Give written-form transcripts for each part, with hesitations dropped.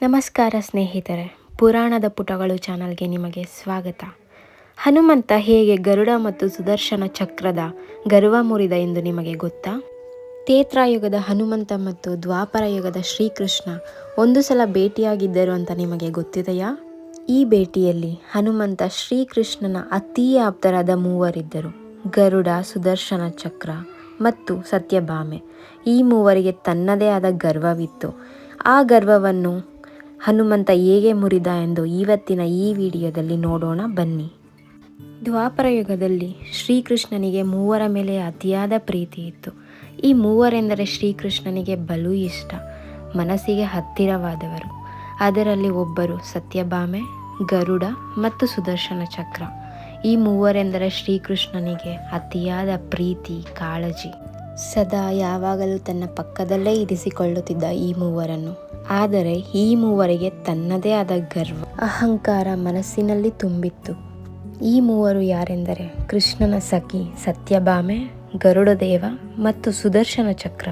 ನಮಸ್ಕಾರ ಸ್ನೇಹಿತರೆ, ಪುರಾಣದ ಪುಟಗಳು ಚಾನಲ್ಗೆ ನಿಮಗೆ ಸ್ವಾಗತ. ಹನುಮಂತ ಹೇಗೆ ಗರುಡ ಮತ್ತು ಸುದರ್ಶನ ಚಕ್ರದ ಗರ್ವ ಮುರಿದ ಎಂದು ನಿಮಗೆ ಗೊತ್ತಾ? ತ್ರೇತಾಯುಗದ ಹನುಮಂತ ಮತ್ತು ದ್ವಾಪರ ಯುಗದ ಶ್ರೀಕೃಷ್ಣ ಒಂದು ಸಲ ಭೇಟಿಯಾಗಿದ್ದರು ಅಂತ ನಿಮಗೆ ಗೊತ್ತಿದೆಯಾ? ಈ ಭೇಟಿಯಲ್ಲಿ ಹನುಮಂತ ಶ್ರೀಕೃಷ್ಣನ ಅತೀ ಆಪ್ತರಾದ ಮೂವರಿದ್ದರು. ಗರುಡ, ಸುದರ್ಶನ ಚಕ್ರ ಮತ್ತು ಸತ್ಯಭಾಮೆ. ಈ ಮೂವರಿಗೆ ತನ್ನದೇ ಆದ ಗರ್ವವಿತ್ತು. ಆ ಗರ್ವವನ್ನು ಹನುಮಂತ ಹೇಗೆ ಮುರಿದ ಎಂದು ಇವತ್ತಿನ ಈ ವಿಡಿಯೋದಲ್ಲಿ ನೋಡೋಣ ಬನ್ನಿ. ದ್ವಾಪರ ಯುಗದಲ್ಲಿ ಶ್ರೀಕೃಷ್ಣನಿಗೆ ಮೂವರ ಮೇಲೆ ಅತಿಯಾದ ಪ್ರೀತಿ ಇತ್ತು. ಈ ಮೂವರೆಂದರೆ ಶ್ರೀಕೃಷ್ಣನಿಗೆ ಬಲು ಇಷ್ಟ, ಮನಸ್ಸಿಗೆ ಹತ್ತಿರವಾದವರು. ಅದರಲ್ಲಿ ಒಬ್ಬರು ಸತ್ಯಭಾಮೆ, ಗರುಡ ಮತ್ತು ಸುದರ್ಶನ ಚಕ್ರ. ಈ ಮೂವರೆಂದರೆ ಶ್ರೀಕೃಷ್ಣನಿಗೆ ಅತಿಯಾದ ಪ್ರೀತಿ, ಕಾಳಜಿ. ಸದಾ ಯಾವಾಗಲೂ ತನ್ನ ಪಕ್ಕದಲ್ಲೇ ಇರಿಸಿಕೊಳ್ಳುತ್ತಿದ್ದ ಈ ಮೂವರನ್ನು. ಆದರೆ ಈ ಮೂವರಿಗೆ ತನ್ನದೇ ಆದ ಗರ್ವ, ಅಹಂಕಾರ ಮನಸ್ಸಿನಲ್ಲಿ ತುಂಬಿತ್ತು. ಈ ಮೂವರು ಯಾರೆಂದರೆ ಕೃಷ್ಣನ ಸಖಿ ಸತ್ಯಭಾಮೆ, ಗರುಡದೇವ ಮತ್ತು ಸುದರ್ಶನ ಚಕ್ರ.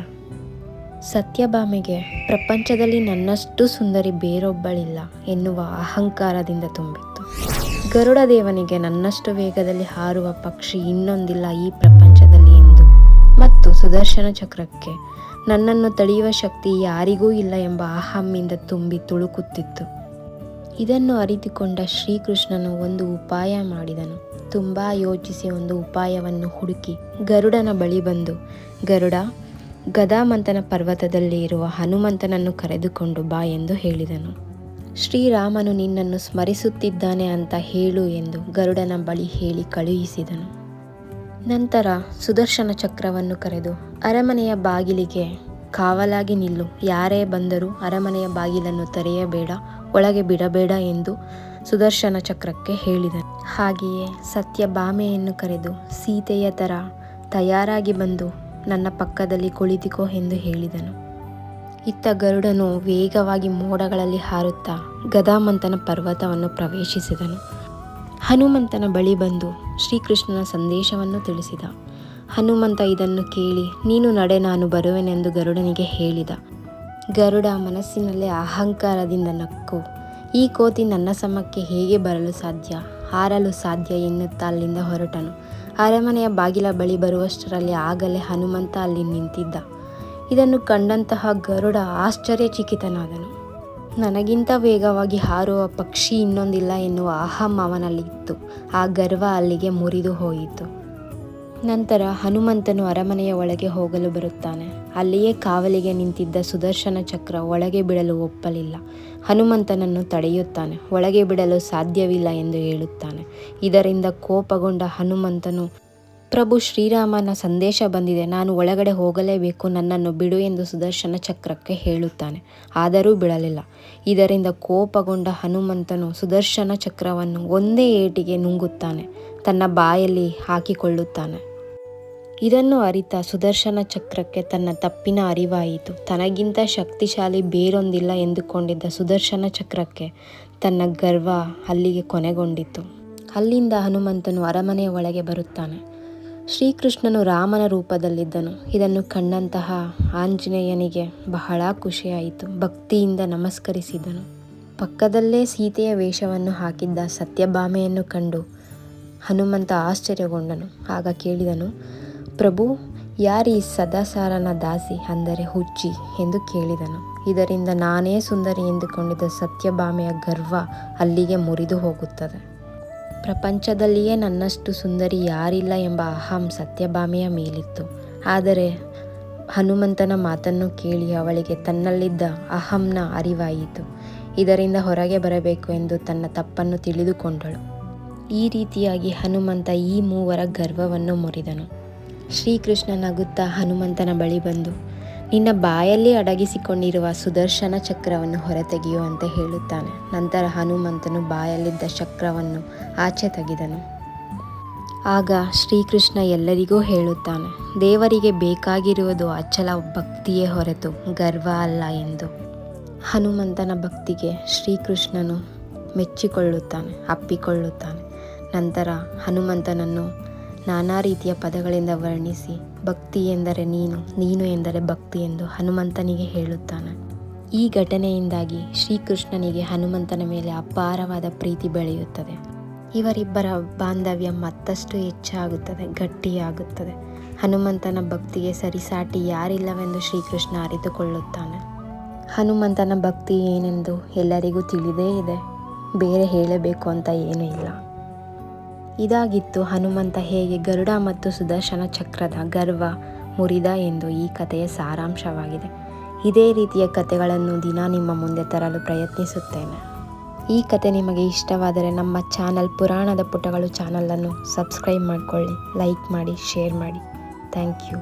ಸತ್ಯಭಾಮೆಗೆ ಪ್ರಪಂಚದಲ್ಲಿ ನನ್ನಷ್ಟು ಸುಂದರಿ ಬೇರೊಬ್ಬಳಿಲ್ಲ ಎನ್ನುವ ಅಹಂಕಾರದಿಂದ ತುಂಬಿತ್ತು. ಗರುಡದೇವನಿಗೆ ನನ್ನಷ್ಟು ವೇಗದಲ್ಲಿ ಹಾರುವ ಪಕ್ಷಿ ಇನ್ನೊಂದಿಲ್ಲ ಈ ಪ್ರಪಂಚದಲ್ಲಿ ಎಂದು, ಮತ್ತು ಸುದರ್ಶನ ಚಕ್ರಕ್ಕೆ ನನ್ನನ್ನು ತಡೆಯುವ ಶಕ್ತಿ ಯಾರಿಗೂ ಇಲ್ಲ ಎಂಬ ಅಹಮ್ಮಿಂದ ತುಂಬಿ ತುಳುಕುತ್ತಿತ್ತು. ಇದನ್ನು ಅರಿತುಕೊಂಡ ಶ್ರೀಕೃಷ್ಣನು ಒಂದು ಉಪಾಯ ಮಾಡಿದನು. ತುಂಬ ಯೋಚಿಸಿ ಒಂದು ಉಪಾಯವನ್ನು ಹುಡುಕಿ ಗರುಡನ ಬಳಿ ಬಂದು, ಗರುಡ, ಗದಾಮಂತನ ಪರ್ವತದಲ್ಲಿ ಇರುವ ಹನುಮಂತನನ್ನು ಕರೆದುಕೊಂಡು ಬಾ ಎಂದು ಹೇಳಿದನು. ಶ್ರೀರಾಮನು ನಿನ್ನನ್ನು ಸ್ಮರಿಸುತ್ತಿದ್ದಾನೆ ಅಂತ ಹೇಳು ಎಂದು ಗರುಡನ ಬಳಿ ಹೇಳಿ ಕಳುಹಿಸಿದನು. ನಂತರ ಸುದರ್ಶನ ಚಕ್ರವನ್ನು ಕರೆದು ಅರಮನೆಯ ಬಾಗಿಲಿಗೆ ಕಾವಲಾಗಿ ನಿಲ್ಲು, ಯಾರೇ ಬಂದರೂ ಅರಮನೆಯ ಬಾಗಿಲನ್ನು ತೆರೆಯಬೇಡ, ಒಳಗೆ ಬಿಡಬೇಡ ಎಂದು ಸುದರ್ಶನ ಚಕ್ರಕ್ಕೆ ಹೇಳಿದನು. ಹಾಗೆಯೇ ಸತ್ಯಭಾಮೆಯನ್ನು ಕರೆದು ಸೀತೆಯ ಥರ ತಯಾರಾಗಿ ಬಂದು ನನ್ನ ಪಕ್ಕದಲ್ಲಿ ಕುಳಿತುಕೋ ಎಂದು ಹೇಳಿದನು. ಇತ್ತ ಗರುಡನು ವೇಗವಾಗಿ ಮೋಡಗಳಲ್ಲಿ ಹಾರುತ್ತಾ ಗದಾಮಂತನ ಪರ್ವತವನ್ನು ಪ್ರವೇಶಿಸಿದನು. ಹನುಮಂತನ ಬಳಿ ಬಂದು ಶ್ರೀಕೃಷ್ಣನ ಸಂದೇಶವನ್ನು ತಿಳಿಸಿದ. ಹನುಮಂತ ಇದನ್ನು ಕೇಳಿ, ನೀನು ನಡೆ, ನಾನು ಬರುವೆನೆಂದು ಗರುಡನಿಗೆ ಹೇಳಿದ. ಗರುಡ ಮನಸ್ಸಿನಲ್ಲೇ ಅಹಂಕಾರದಿಂದ ನಕ್ಕು, ಈ ಕೋತಿ ನನ್ನ ಸಮಕ್ಕೆ ಹೇಗೆ ಬರಲು ಸಾಧ್ಯ, ಹಾರಲು ಸಾಧ್ಯ ಎನ್ನುತ್ತಾ ಅಲ್ಲಿಂದ ಹೊರಟನು. ಅರಮನೆಯ ಬಾಗಿಲ ಬಳಿ ಬರುವಷ್ಟರಲ್ಲಿ ಆಗಲೇ ಹನುಮಂತ ಅಲ್ಲಿ ನಿಂತಿದ್ದ. ಇದನ್ನು ಕಂಡಂತಹ ಗರುಡ ಆಶ್ಚರ್ಯಚಕಿತನಾದನು. ನನಗಿಂತ ವೇಗವಾಗಿ ಹಾರುವ ಪಕ್ಷಿ ಇನ್ನೊಂದಿಲ್ಲ ಎನ್ನುವ ಅಹಂ ಅವನಲ್ಲಿತ್ತು. ಆ ಗರ್ವ ಅಲ್ಲಿಗೆ ಮುರಿದು ಹೋಯಿತು. ನಂತರ ಹನುಮಂತನು ಅರಮನೆಯ ಒಳಗೆ ಹೋಗಲು ಬರುತ್ತಾನೆ. ಅಲ್ಲಿಯೇ ಕಾವಲಿಗೆ ನಿಂತಿದ್ದ ಸುದರ್ಶನ ಚಕ್ರ ಒಳಗೆ ಬಿಡಲು ಒಪ್ಪಲಿಲ್ಲ. ಹನುಮಂತನನ್ನು ತಡೆಯುತ್ತಾನೆ. ಒಳಗೆ ಬಿಡಲು ಸಾಧ್ಯವಿಲ್ಲ ಎಂದು ಹೇಳುತ್ತಾನೆ. ಇದರಿಂದ ಕೋಪಗೊಂಡ ಹನುಮಂತನು, ಪ್ರಭು ಶ್ರೀರಾಮನ ಸಂದೇಶ ಬಂದಿದೆ, ನಾನು ಒಳಗಡೆ ಹೋಗಲೇಬೇಕು, ನನ್ನನ್ನು ಬಿಡು ಎಂದು ಸುದರ್ಶನ ಚಕ್ರಕ್ಕೆ ಹೇಳುತ್ತಾನೆ. ಆದರೂ ಬಿಡಲಿಲ್ಲ. ಇದರಿಂದ ಕೋಪಗೊಂಡ ಹನುಮಂತನು ಸುದರ್ಶನ ಚಕ್ರವನ್ನು ಒಂದೇ ಏಟಿಗೆ ನುಂಗುತ್ತಾನೆ, ತನ್ನ ಬಾಯಲ್ಲಿ ಹಾಕಿಕೊಳ್ಳುತ್ತಾನೆ. ಇದನ್ನು ಅರಿತ ಸುದರ್ಶನ ಚಕ್ರಕ್ಕೆ ತನ್ನ ತಪ್ಪಿನ ಅರಿವಾಯಿತು. ತನಗಿಂತ ಶಕ್ತಿಶಾಲಿ ಬೇರೊಂದಿಲ್ಲ ಎಂದುಕೊಂಡಿದ್ದ ಸುದರ್ಶನ ಚಕ್ರಕ್ಕೆ ತನ್ನ ಗರ್ವ ಅಲ್ಲಿಗೆ ಕೊನೆಗೊಂಡಿತು. ಅಲ್ಲಿಂದ ಹನುಮಂತನು ಅರಮನೆಯ ಒಳಗೆ ಬರುತ್ತಾನೆ. ಶ್ರೀಕೃಷ್ಣನು ರಾಮನ ರೂಪದಲ್ಲಿದ್ದನು. ಇದನ್ನು ಕಂಡಂತಹ ಆಂಜನೇಯನಿಗೆ ಬಹಳ ಖುಷಿಯಾಯಿತು. ಭಕ್ತಿಯಿಂದ ನಮಸ್ಕರಿಸಿದನು. ಪಕ್ಕದಲ್ಲೇ ಸೀತೆಯ ವೇಷವನ್ನು ಹಾಕಿದ್ದ ಸತ್ಯಭಾಮೆಯನ್ನು ಕಂಡು ಹನುಮಂತ ಆಶ್ಚರ್ಯಗೊಂಡನು. ಆಗ ಕೇಳಿದನು, ಪ್ರಭು, ಯಾರೀ ಸದಾಸಾರನ ದಾಸಿ, ಅಂದರೆ ಹುಚ್ಚಿ ಎಂದು ಕೇಳಿದನು. ಇದರಿಂದ ನಾನೇ ಸುಂದರಿ ಎಂದುಕೊಂಡಿದ್ದ ಸತ್ಯಭಾಮೆಯ ಗರ್ವ ಅಲ್ಲಿಗೆ ಮುರಿದು ಹೋಗುತ್ತದೆ. ಪ್ರಪಂಚದಲ್ಲಿಯೇ ನನ್ನಷ್ಟು ಸುಂದರಿ ಯಾರಿಲ್ಲ ಎಂಬ ಅಹಂ ಸತ್ಯಭಾಮೆಯ ಮೇಲಿತ್ತು. ಆದರೆ ಹನುಮಂತನ ಮಾತನ್ನು ಕೇಳಿ ಅವಳಿಗೆ ತನ್ನಲ್ಲಿದ್ದ ಅಹಂನ ಅರಿವಾಯಿತು. ಇದರಿಂದ ಹೊರಗೆ ಬರಬೇಕು ಎಂದು ತನ್ನ ತಪ್ಪನ್ನು ತಿಳಿದುಕೊಂಡಳು. ಈ ರೀತಿಯಾಗಿ ಹನುಮಂತ ಈ ಮೂವರ ಗರ್ವವನ್ನು ಮುರಿದನು. ಶ್ರೀಕೃಷ್ಣ ನಗುತ್ತಾ ಹನುಮಂತನ ಬಳಿ ಬಂದು, ನಿನ್ನ ಬಾಯಲ್ಲಿ ಅಡಗಿಸಿಕೊಂಡಿರುವ ಸುದರ್ಶನ ಚಕ್ರವನ್ನು ಹೊರತೆಗೆಯು ಅಂತ ಹೇಳುತ್ತಾನೆ. ನಂತರ ಹನುಮಂತನು ಬಾಯಲ್ಲಿದ್ದ ಚಕ್ರವನ್ನು ಆಚೆ ತೆಗೆದನು. ಆಗ ಶ್ರೀಕೃಷ್ಣ ಎಲ್ಲರಿಗೂ ಹೇಳುತ್ತಾನೆ, ದೇವರಿಗೆ ಬೇಕಾಗಿರುವುದು ಅಚಲ ಭಕ್ತಿಯೇ ಹೊರತು ಗರ್ವ ಅಲ್ಲ ಎಂದು. ಹನುಮಂತನ ಭಕ್ತಿಗೆ ಶ್ರೀಕೃಷ್ಣನು ಮೆಚ್ಚಿಕೊಳ್ಳುತ್ತಾನೆ, ಅಪ್ಪಿಕೊಳ್ಳುತ್ತಾನೆ. ನಂತರ ಹನುಮಂತನನ್ನು ನಾನಾ ರೀತಿಯ ಪದಗಳಿಂದ ವರ್ಣಿಸಿ ಭಕ್ತಿ ಎಂದರೆ ನೀನು, ನೀನು ಎಂದರೆ ಭಕ್ತಿ ಎಂದು ಹನುಮಂತನಿಗೆ ಹೇಳುತ್ತಾನೆ. ಈ ಘಟನೆಯಿಂದಾಗಿ ಶ್ರೀಕೃಷ್ಣನಿಗೆ ಹನುಮಂತನ ಮೇಲೆ ಅಪಾರವಾದ ಪ್ರೀತಿ ಬೆಳೆಯುತ್ತದೆ. ಇವರಿಬ್ಬರ ಬಾಂಧವ್ಯ ಮತ್ತಷ್ಟು ಹೆಚ್ಚಾಗುತ್ತದೆ, ಗಟ್ಟಿಯಾಗುತ್ತದೆ. ಹನುಮಂತನ ಭಕ್ತಿಗೆ ಸರಿಸಾಟಿ ಯಾರಿಲ್ಲವೆಂದು ಶ್ರೀಕೃಷ್ಣ ಅರಿತುಕೊಳ್ಳುತ್ತಾನೆ. ಹನುಮಂತನ ಭಕ್ತಿ ಏನೆಂದು ಎಲ್ಲರಿಗೂ ತಿಳಿದೇ ಇದೆ, ಬೇರೆ ಹೇಳಬೇಕು ಅಂತ ಏನೂ ಇಲ್ಲ. ಇದಾಗಿತ್ತು ಹನುಮಂತ ಹೇಗೆ ಗರುಡ ಮತ್ತು ಸುದರ್ಶನ ಚಕ್ರದ ಗರ್ವ ಮುರಿದ ಎಂದು ಈ ಕಥೆಯ ಸಾರಾಂಶವಾಗಿದೆ. ಇದೇ ರೀತಿಯ ಕಥೆಗಳನ್ನು ದಿನ ನಿಮ್ಮ ಮುಂದೆ ತರಲು ಪ್ರಯತ್ನಿಸುತ್ತೇನೆ. ಈ ಕತೆ ನಿಮಗೆ ಇಷ್ಟವಾದರೆ ನಮ್ಮ ಚಾನಲ್ ಪುರಾಣದ ಪುಟಗಳು ಚಾನಲನ್ನು ಸಬ್ಸ್ಕ್ರೈಬ್ ಮಾಡಿಕೊಳ್ಳಿ, ಲೈಕ್ ಮಾಡಿ, ಶೇರ್ ಮಾಡಿ. Thank you.